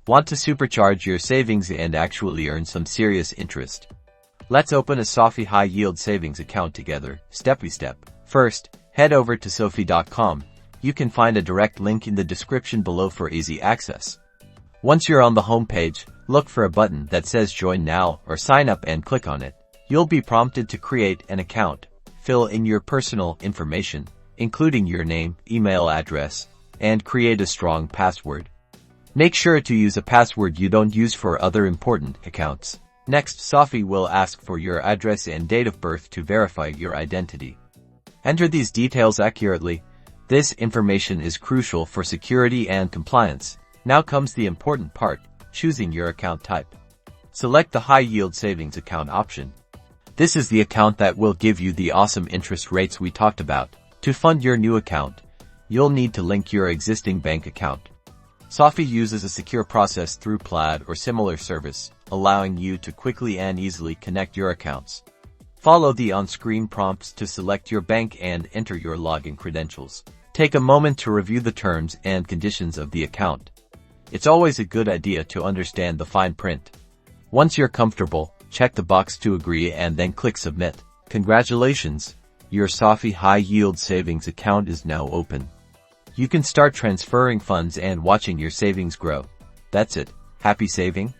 Want to supercharge your savings and actually earn some serious interest? Let's open a SoFi High-Yield Savings Account together, step by step. First, head over to SoFi.com. You can find a direct link in the description below for easy access. Once you're on the home page, look for a button that says Join Now or Sign Up and click on it. You'll be prompted to create an account. Fill in your personal information, including your name, email address, and create a strong password. Make sure to use a password you don't use for other important accounts. Next, SoFi will ask for your address and date of birth to verify your identity. Enter these details accurately. This information is crucial for security and compliance. Now comes the important part, choosing your account type. Select the High Yield Savings Account option. This is the account that will give you the awesome interest rates we talked about. To fund your new account, you'll need to link your existing bank account. SoFi uses a secure process through Plaid or similar service, allowing you to quickly and easily connect your accounts. Follow the on-screen prompts to select your bank and enter your login credentials. Take a moment to review the terms and conditions of the account. It's always a good idea to understand the fine print. Once you're comfortable, check the box to agree and then click Submit. Congratulations! Your SoFi High-Yield Savings Account is now open. You can start transferring funds and watching your savings grow. That's it. Happy saving!